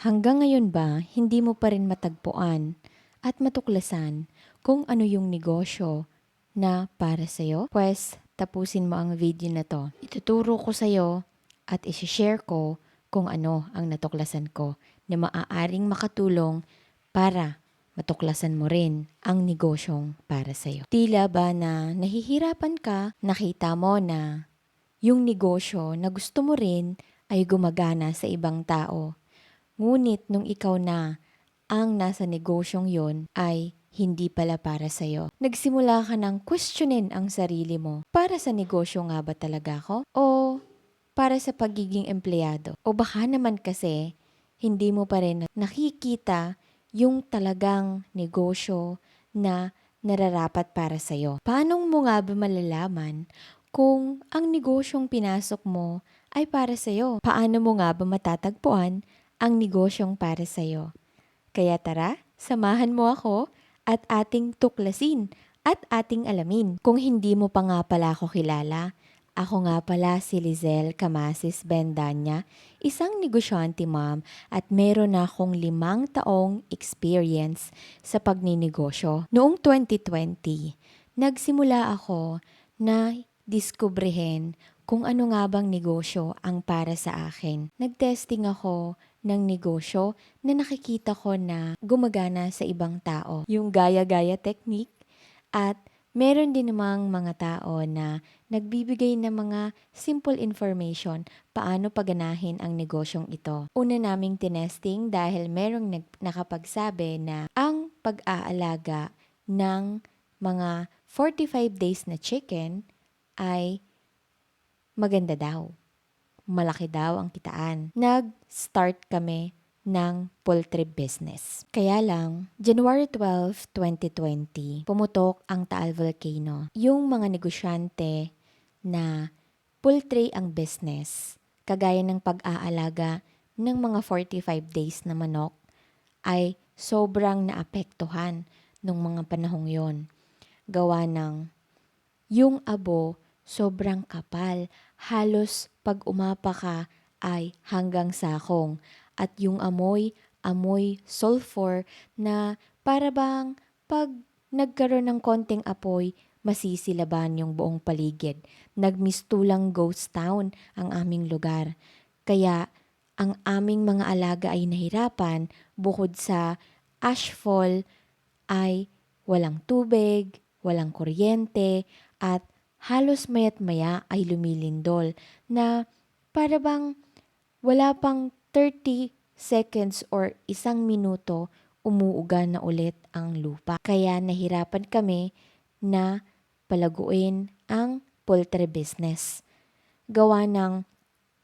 Hanggang ngayon ba, hindi mo pa rin matagpuan at matuklasan kung ano yung negosyo na para sa'yo? Pues, tapusin mo ang video na to. Ituturo ko sa'yo at isishare ko kung ano ang natuklasan ko na maaaring makatulong para matuklasan mo rin ang negosyong para sa'yo. Tila ba na nahihirapan ka, nakita mo na yung negosyo na gusto mo rin ay gumagana sa ibang tao. Ngunit nung ikaw na ang nasa negosyong yon ay hindi pala para sa'yo. Nagsimula ka ng questionin ang sarili mo. Para sa negosyo nga ba talaga ako? O para sa pagiging empleyado? O baka naman kasi hindi mo pa rin nakikita yung talagang negosyo na nararapat para sa'yo. Paano mo nga ba malalaman kung ang negosyong pinasok mo ay para sa'yo? Paano mo nga ba matatagpuan ang negosyong para sa'yo? Kaya tara, samahan mo ako at ating tuklasin at ating alamin. Kung hindi mo pa nga pala ako kilala, ako nga pala si Lizelle Camasis Bendanya, isang negosyante ma'am at meron na akong 5 taong experience sa pagninegosyo. Noong 2020, nagsimula ako na diskubrehin kung ano nga bang negosyo ang para sa akin. Nagtesting ako ng negosyo na nakikita ko na gumagana sa ibang tao. Yung gaya-gaya technique at meron din namang mga tao na nagbibigay ng mga simple information paano paganahin ang negosyong ito. Una naming tinesting dahil merong nakapagsabi na ang pag-aalaga ng mga 45 days na chicken ay maganda daw. Malaki daw ang kitaan. Nag-start kami ng poultry business. Kaya lang, January 12, 2020, pumutok ang Taal Volcano. Yung mga negosyante na poultry ang business, kagaya ng pag-aalaga ng mga 45 days na manok, ay sobrang naapektuhan nung mga panahong yon. Gawa ng yung abo sobrang kapal. Halos pag umapa ka ay hanggang sakong. At yung amoy sulfur na para bang pag nagkaroon ng konting apoy, masisilaban yung buong paligid. Nagmistulang ghost town ang aming lugar. Kaya ang aming mga alaga ay nahirapan bukod sa ashfall ay walang tubig, walang kuryente, at halos maya't maya ay lumilindol na para bang wala pang 30 seconds or 1 minuto umuuga na ulit ang lupa. Kaya nahirapan kami na palaguin ang poultry business. Gawa ng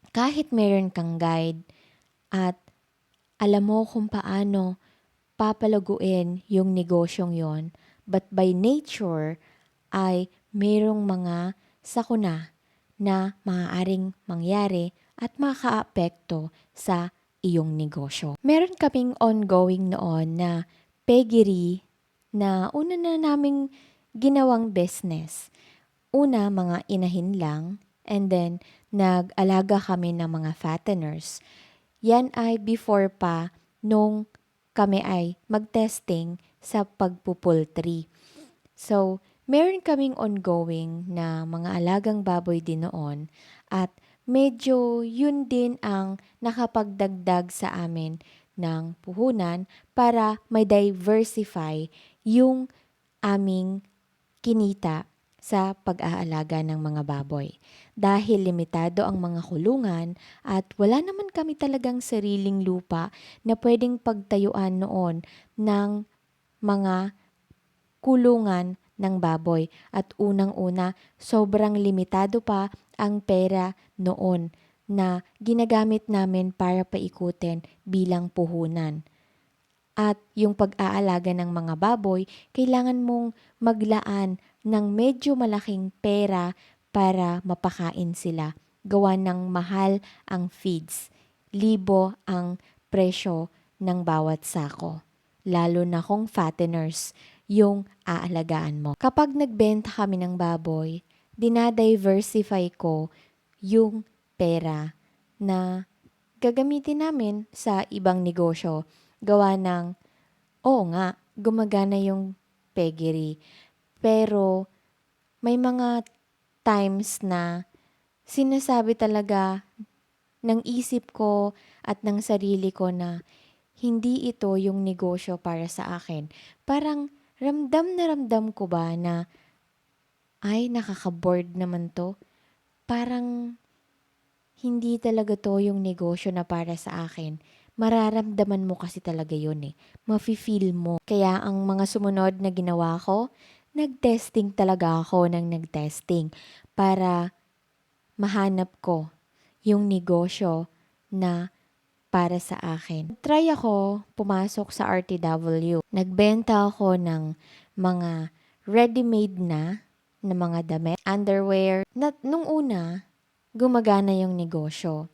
kahit meron kang guide at alam mo kung paano papalaguin yung negosyong yon, but by nature ay merong mga sakuna na maaaring mangyari at makaapekto sa iyong negosyo. Meron kaming ongoing noon na piggery na una na naming ginawang business. Una, mga inahin lang, and then nag-alaga kami ng mga fatteners. Yan ay before pa nung kami ay mag-testing sa pagpupultry. So, meron kaming ongoing na mga alagang baboy din noon at medyo yun din ang nakapagdagdag sa amin ng puhunan para may diversify yung aming kinita sa pag-aalaga ng mga baboy. Dahil limitado ang mga kulungan at wala naman kami talagang sariling lupa na pwedeng pagtayuan noon ng mga kulungan ng baboy. At unang-una, sobrang limitado pa ang pera noon na ginagamit namin para paikutin bilang puhunan. At yung pag-aalaga ng mga baboy, kailangan mong maglaan ng medyo malaking pera para mapakain sila. Gawa ng mahal ang feeds. Libo ang presyo ng bawat sako. Lalo na kung fatteners yung aalagaan mo. Kapag nagbenta kami ng baboy, dinadiversify ko yung pera na gagamitin namin sa ibang negosyo. Gawa ng, oo nga, gumagana yung peggery. Pero may mga times na sinasabi talaga ng isip ko at ng sarili ko na hindi ito yung negosyo para sa akin. Parang ramdam na ramdam ko ba na, ay, nakaka-bored naman to. Parang hindi talaga to yung negosyo na para sa akin. Mararamdaman mo kasi talaga yun eh. Mafe-feel mo. Kaya ang mga sumunod na ginawa ko, nag-testing talaga ako ng nag-testing para mahanap ko yung negosyo na para sa akin. Try ako pumasok sa RTW. Nagbenta ako ng mga ready-made na mga damit, underwear. Nung una, gumagana yung negosyo.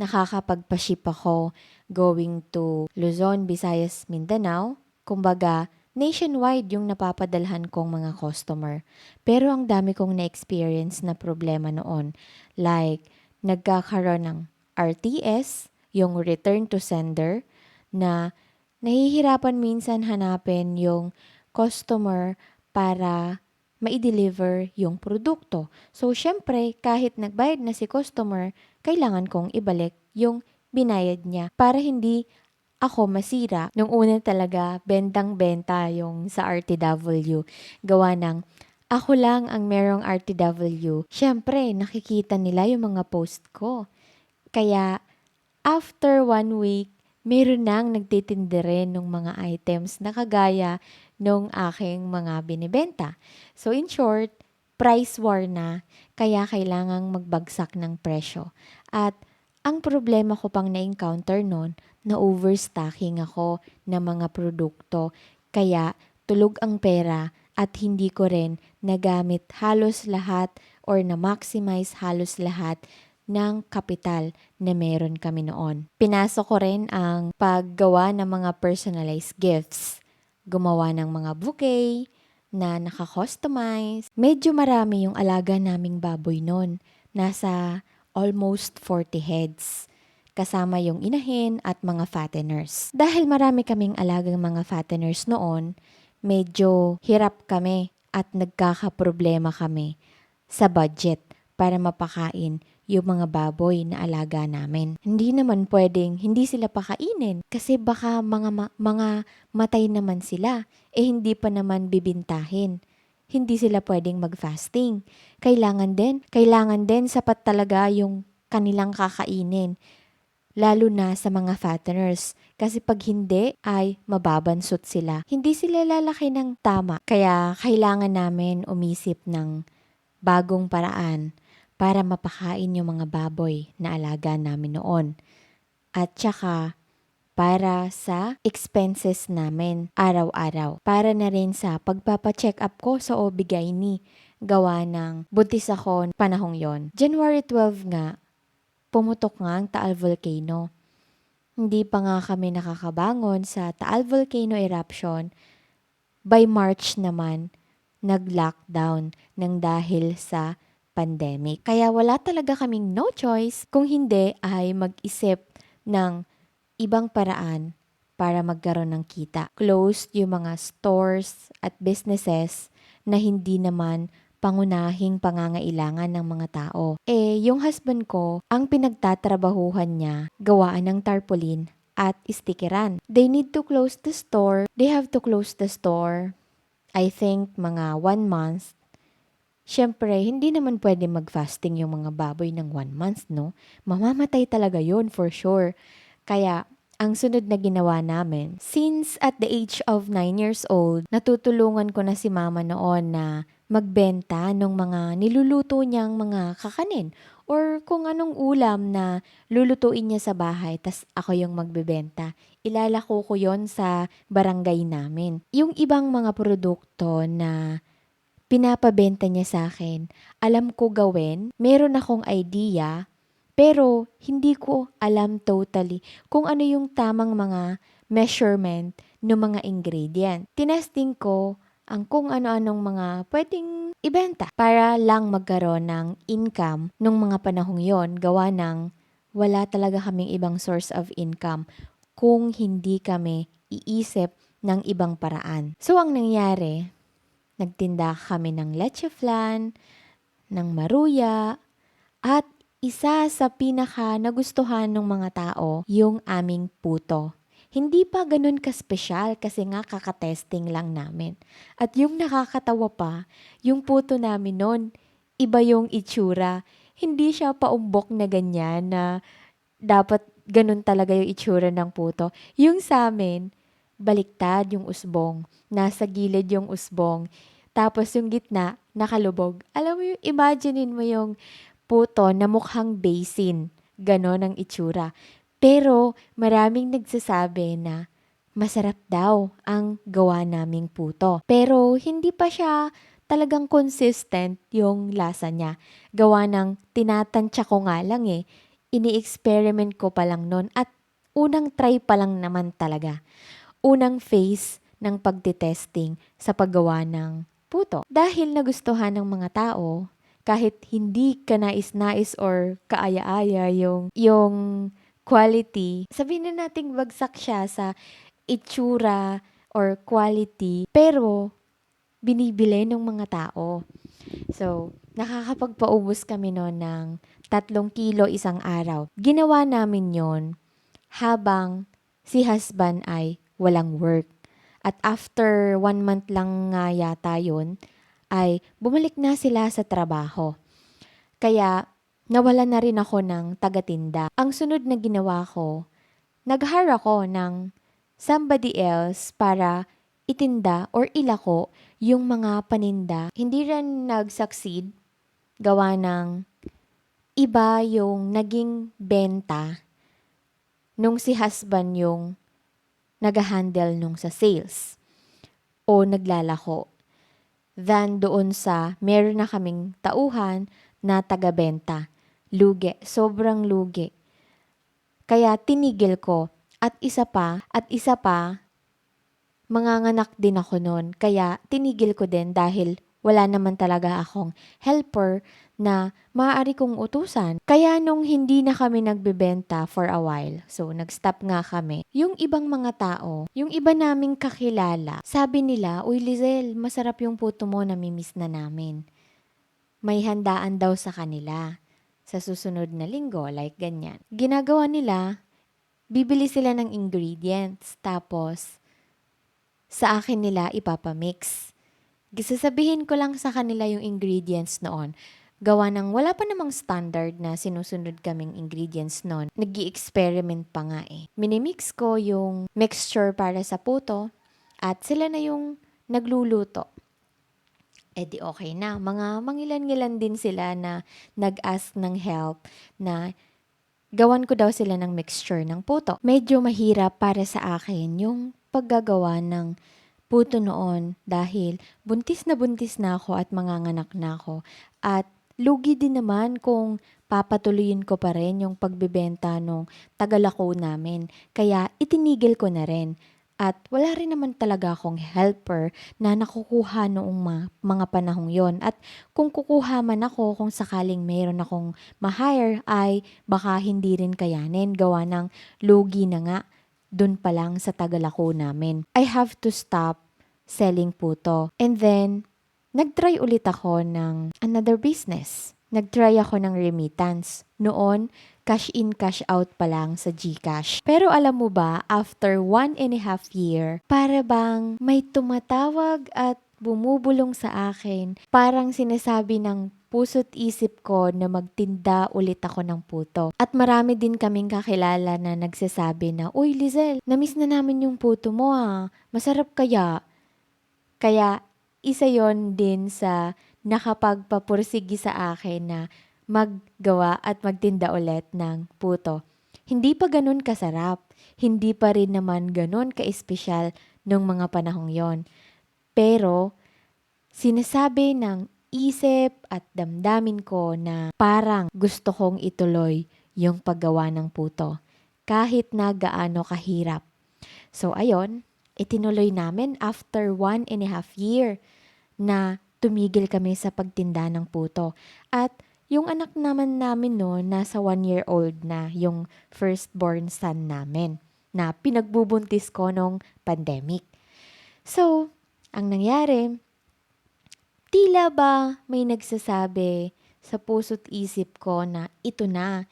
Nakakapagpa-ship ako going to Luzon, Visayas, Mindanao. Kumbaga, nationwide yung napapadalhan kong mga customer. Pero ang dami kong na-experience na problema noon. Like, nagkakaroon ng RTS, yung return to sender, na nahihirapan minsan hanapin yung customer para ma-deliver yung produkto. So, syempre, kahit nagbayad na si customer, kailangan kong ibalik yung binayad niya para hindi ako masira. Nung una talaga, bentang-benta yung sa RTW. Gawa ng ako lang ang merong RTW. Syempre, nakikita nila yung mga post ko. Kaya, after 1 week, meron nang nagtitindi ng mga items na kagaya nung aking mga binibenta. So in short, price war na, kaya kailangang magbagsak ng presyo. At ang problema ko pang na-encounter nun, na overstocking ako ng mga produkto. Kaya tulog ang pera at hindi ko rin nagamit halos lahat or na-maximize halos lahat ng kapital na meron kami noon. Pinasok ko rin ang paggawa ng mga personalized gifts. Gumawa ng mga bouquet na naka-customize. Medyo marami yung alaga naming baboy noon. Nasa almost 40 heads. Kasama yung inahin at mga fatteners. Dahil marami kaming alagang mga fatteners noon, medyo hirap kami at nagkakaproblema kami sa budget para mapakain yung mga baboy na alaga namin. Hindi naman pwedeng hindi sila pakainin kasi baka mga matay naman sila. Hindi pa naman bibintahin. Hindi sila pwedeng mag-fasting. Kailangan din sapat talaga yung kanilang kakainin. Lalo na sa mga fatteners. Kasi pag hindi ay mababansot sila. Hindi sila lalaki ng tama. Kaya kailangan namin umisip ng bagong paraan para mapakain yung mga baboy na alaga namin noon. At saka para sa expenses namin araw-araw. Para na rin sa pagpapacheck up ko sa OB-GYN. Gawa ng buntis ako panahong yon. January 12 nga, pumutok nga ang Taal Volcano. Hindi pa nga kami nakakabangon sa Taal Volcano eruption. By March naman, nag-lockdown ng dahil sa pandemic. Kaya wala talaga kaming no choice kung hindi ay mag-isip ng ibang paraan para magkaroon ng kita. Closed yung mga stores at businesses na hindi naman pangunahing pangangailangan ng mga tao. Yung husband ko, ang pinagtatrabahuhan niya, gawaan ng tarpaulin at stikeran. They need to close the store. They have to close the store, I think, mga 1 month. Siyempre, hindi naman pwede mag-fasting yung mga baboy ng 1 month, no? Mamamatay talaga yon for sure. Kaya, ang sunod na ginawa namin, since at the age of 9 years old, natutulungan ko na si mama noon na magbenta ng mga niluluto niyang mga kakanin or kung anong ulam na lulutuin niya sa bahay, tas ako yung magbebenta. Ilalako ko yon sa barangay namin. Yung ibang mga produkto na pinapabenta niya sa akin, alam ko gawin, meron akong idea, pero hindi ko alam totally kung ano yung tamang mga measurement ng mga ingredient. Tinesting ko ang kung ano-anong mga pwedeng ibenta para lang magkaroon ng income nung mga panahong yon, gawa ng wala talaga kaming ibang source of income kung hindi kami iisip ng ibang paraan. So, ang nangyari, nagtinda kami ng leche flan, ng maruya, at isa sa pinaka nagustuhan ng mga tao, yung aming puto. Hindi pa ganun ka-special kasi nga kakatesting lang namin. At yung nakakatawa pa, yung puto namin nun, iba yung itsura. Hindi siya paumbok na ganyan na dapat ganun talaga yung itsura ng puto. Yung sa amin, baliktad yung usbong. Nasa gilid yung usbong. Tapos yung gitna, nakalubog. Alam mo yung, imaginein mo yung puto na mukhang basin. Ganon ang itsura. Pero maraming nagsasabi na masarap daw ang gawa naming puto. Pero hindi pa siya talagang consistent yung lasa niya. Gawa ng tinatansya ko nga lang eh. Ini-experiment ko pa lang nun at unang try pa lang naman talaga. Unang phase ng pagtitesting sa paggawa ng puto. Dahil nagustuhan ng mga tao, kahit hindi ka nais-nais or kaaya-aya yung quality, sabihin na nating bagsak siya sa itsura or quality, pero binibili ng mga tao. So, nakakapagpaubos kami noon ng 3 kilo isang araw. Ginawa namin yon habang si husband ay walang work. At after 1 month lang nga yata yun, ay bumalik na sila sa trabaho. Kaya nawala na rin ako ng tagatinda. Ang sunod na ginawa ko, nag-hire ako ng somebody else para itinda or ilako yung mga paninda. Hindi rin nag-succeed, gawa ng iba yung naging benta nung si husband yung nag-handle nung sa sales o naglalako than doon sa meron na kaming tauhan na taga-benta. Lugi, sobrang lugi. Kaya tinigil ko at isa pa, manganganak din ako noon. Kaya tinigil ko din dahil wala naman talaga akong helper na maaari kong utusan. Kaya nung hindi na kami nagbebenta for a while, so nag-stop nga kami, yung ibang mga tao, yung iba naming kakilala, sabi nila, "Uy Lizel, masarap yung puto mo, namimiss na namin." May handaan daw sa kanila sa susunod na linggo, like ganyan. Ginagawa nila, bibili sila ng ingredients, tapos sa akin nila ipapamix. Sasabihin ko lang sa kanila yung ingredients noon. Gawa ng wala pa namang standard na sinusunod kaming ingredients noon. Nag-i-experiment pa nga eh. Minimix ko yung mixture para sa puto at sila na yung nagluluto. Eh di okay na. Mga mangilan-ngilan din sila na nag-ask ng help na gawan ko daw sila ng mixture ng puto. Medyo mahirap para sa akin yung paggagawa ng puto noon dahil buntis na ako at manganganak na ako. At lugi din naman kung papatuloyin ko pa rin yung pagbebenta nung tagalako namin. Kaya itinigil ko na rin. At wala rin naman talaga akong helper na nakukuha noong mga panahong yon. At kung kukuha man ako, kung sakaling mayroon akong ma-hire, ay baka hindi rin kayanin. Gawa ng lugi na nga dun pa lang sa tagalako namin. I have to stop selling puto. And then, nag-try ulit ako ng another business. Nag-try ako ng remittance. Noon, cash in, cash out pa lang sa GCash. Pero alam mo ba, after 1.5 year, para bang may tumatawag at bumubulong sa akin. Parang sinasabi ng puso't isip ko na magtinda ulit ako ng puto. At marami din kaming kakilala na nagsasabi na, "Uy Lizel, namiss na namin yung puto mo ah. Masarap kaya?" Kaya isa yon din sa nakapagpapursigi sa akin na maggawa at magtinda ulit ng puto. Hindi pa ganun kasarap. Hindi pa rin naman ganun ka-espesyal nung mga panahong yon. Pero sinasabi ng isip at damdamin ko na parang gusto kong ituloy yung paggawa ng puto kahit na gaano kahirap. So ayon, itinuloy namin after 1.5 year na tumigil kami sa pagtinda ng puto. At Yung anak naman namin no, nasa 1 year old na, yung firstborn son namin, na pinagbubuntis ko nung pandemic. So, ang nangyari, tila ba may nagsasabi sa puso't isip ko na ito na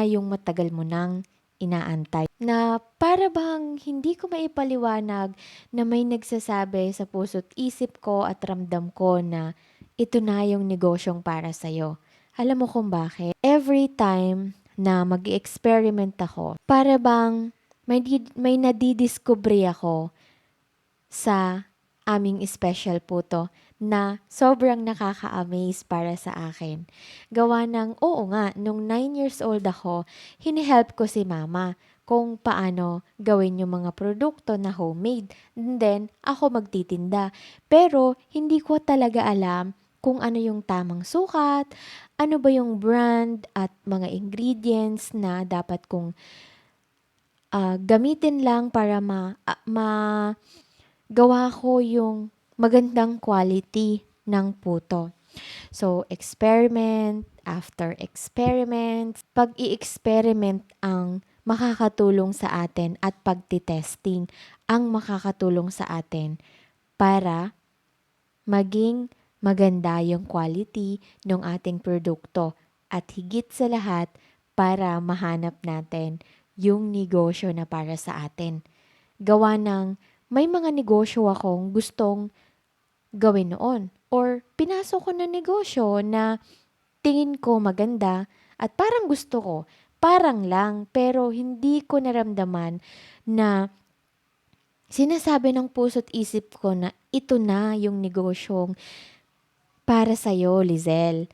yung matagal mo nang inaantay. Na para bang hindi ko maipaliwanag na may nagsasabi sa puso't isip ko at ramdam ko na ito na yung negosyong para sa'yo. Alam mo kung bakit? Every time na mag-experiment ako, para bang may nadidiscovery ako sa aming special puto na sobrang nakaka-amaze para sa akin. Gawa ng, oo nga, nung 9 years old ako, hinihelp ko si mama kung paano gawin yung mga produkto na homemade. And then, ako magtitinda. Pero, hindi ko talaga alam kung ano yung tamang sukat, ano ba yung brand at mga ingredients na dapat kong gamitin lang para gawa ko yung magandang quality ng puto. So, experiment after experiment. Pag-i-experiment ang makakatulong sa atin at pagtitesting ang makakatulong sa atin para maging maganda yung quality ng ating produkto at higit sa lahat para mahanap natin yung negosyo na para sa atin. Gawa ng may mga negosyo akong gustong gawin noon or pinasok ko na negosyo na tingin ko maganda at parang gusto ko, parang lang pero hindi ko naramdaman na sinasabi ng puso't isip ko na ito na yung negosyong para sa'yo, Lizelle.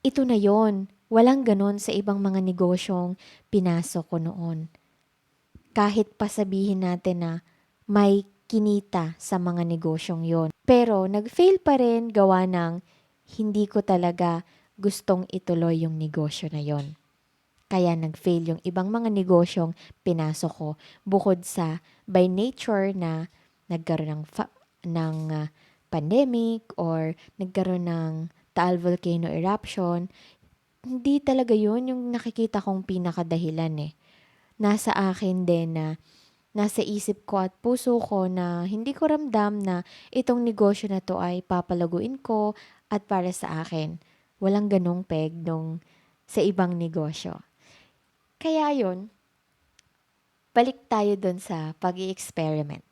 Ito na yon. Walang ganon sa ibang mga negosyong pinasok ko noon. Kahit pa sabihin natin na may kinita sa mga negosyong yon. Pero nag-fail pa rin gawa ng hindi ko talaga gustong ituloy yung negosyo na yon. Kaya nag-fail yung ibang mga negosyong pinasok ko bukod sa by nature na nagkaroon ng pandemic or nagkaroon ng Taal volcano eruption. Hindi talaga yun yung nakikita kong pinakadahilan eh. Nasa akin din na nasa isip ko at puso ko na hindi ko ramdam na itong negosyo na to ay papalaguin ko at para sa akin. Walang ganong peg nung sa ibang negosyo. Kaya yun, balik tayo dun sa pag-i-experiment.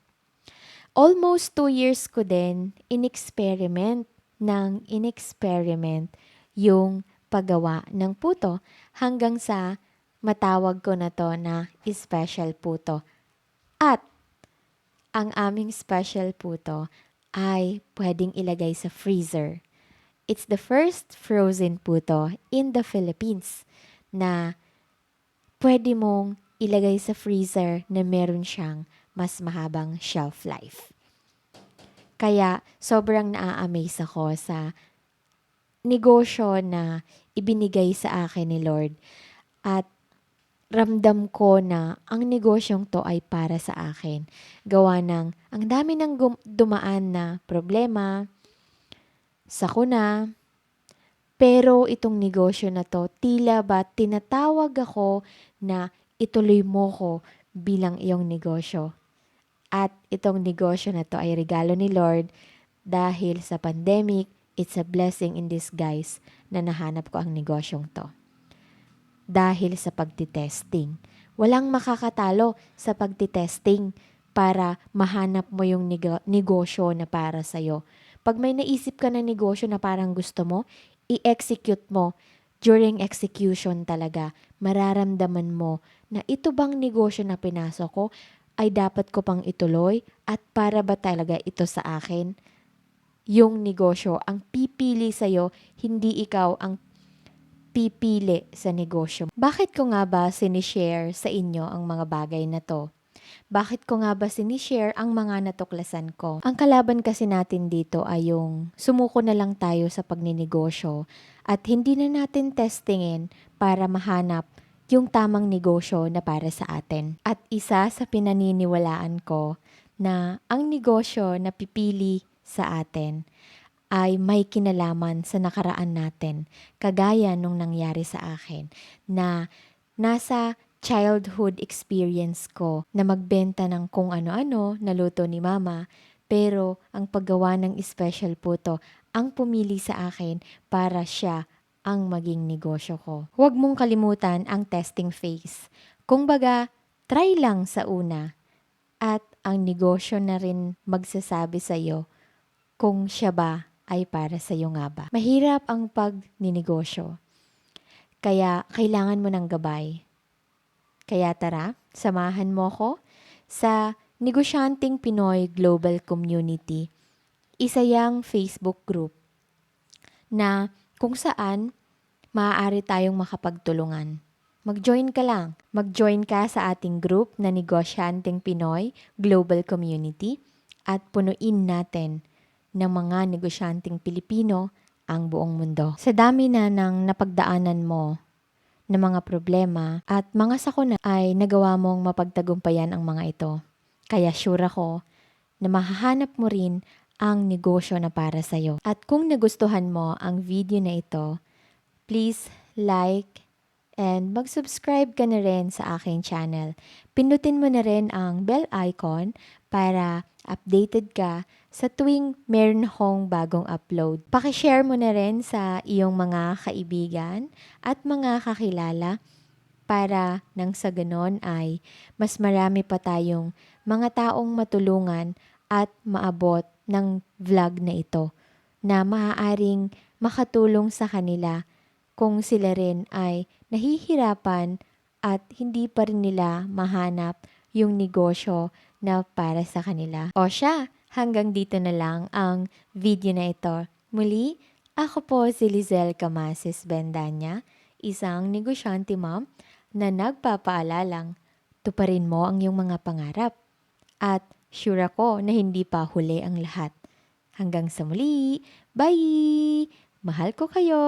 Almost 2 years ko din in-experiment yung paggawa ng puto hanggang sa matawag ko na to na special puto. At ang aming special puto ay pwedeng ilagay sa freezer. It's the first frozen puto in the Philippines na pwede mong ilagay sa freezer na meron siyang mas mahabang shelf life. Kaya sobrang naa-amaze ako sa negosyo na ibinigay sa akin ni Lord. At ramdam ko na ang negosyong to ay para sa akin. Gawa ng ang dami ng dumaan na problema, sakuna, pero itong negosyo na to, tila ba tinatawag ako na ituloy mo ko bilang iyong negosyo. At itong negosyo na to ay regalo ni Lord dahil sa pandemic, it's a blessing in disguise na nahanap ko ang negosyong to. Dahil sa pagtitesting. Walang makakatalo sa pagtitesting para mahanap mo yung negosyo na para sa'yo. Pag may naisip ka na negosyo na parang gusto mo, i-execute mo. During execution talaga, mararamdaman mo na ito bang negosyo na pinasok ko ay dapat ko pang ituloy at para ba talaga ito sa akin? Yung negosyo ang pipili sa'yo, hindi ikaw ang pipili sa negosyo. Bakit ko nga ba sinishare sa inyo ang mga bagay na to? Bakit ko nga ba sinishare ang mga natuklasan ko? Ang kalaban kasi natin dito ay yung sumuko na lang tayo sa pagninegosyo at hindi na natin testingin para mahanap yung tamang negosyo na para sa atin. At isa sa pinaniniwalaan ko na ang negosyo na pipili sa atin ay may kinalaman sa nakaraan natin. Kagaya nung nangyari sa akin na nasa childhood experience ko na magbenta ng kung ano-ano na luto ni mama. Pero ang paggawa ng special puto ang pumili sa akin para siya ang maging negosyo ko. Huwag mong kalimutan ang testing phase. Kung baga, try lang sa una at ang negosyo na rin magsasabi sa'yo kung siya ba ay para sa'yo nga ba. Mahirap ang pagninegosyo, kaya kailangan mo ng gabay. Kaya tara, samahan mo ko sa Negosyanteng Pinoy Global Community. Isa yang Facebook group na kung saan maaari tayong makapagtulungan. Mag-join ka lang. Mag-join ka sa ating group na Negosyanteng Pinoy Global Community at punuin natin ng mga negosyanteng Pilipino ang buong mundo. Sa dami na ng napagdaanan mo na mga problema at mga sakuna ay nagawa mong mapagtagumpayan ang mga ito. Kaya sure ako na mahahanap mo rin ang negosyo na para sa'yo. At kung nagustuhan mo ang video na ito, please like and mag-subscribe ka na rin sa aking channel. Pindutin mo na rin ang bell icon para updated ka sa tuwing meron akong bagong upload. Pakishare mo na rin sa iyong mga kaibigan at mga kakilala para nang sa ganon ay mas marami pa tayong mga taong matulungan at maabot ng vlog na ito na maaaring makatulong sa kanila kung sila rin ay nahihirapan at hindi pa rin nila mahanap yung negosyo na para sa kanila. O siya, hanggang dito na lang ang video na ito. Muli, ako po si Lizelle Camasis Bendanya, isang negosyante ma'am na nagpapaalalang tuparin mo ang iyong mga pangarap. At sure ako na hindi pa huli ang lahat. Hanggang sa muli, bye! Mahal ko kayo!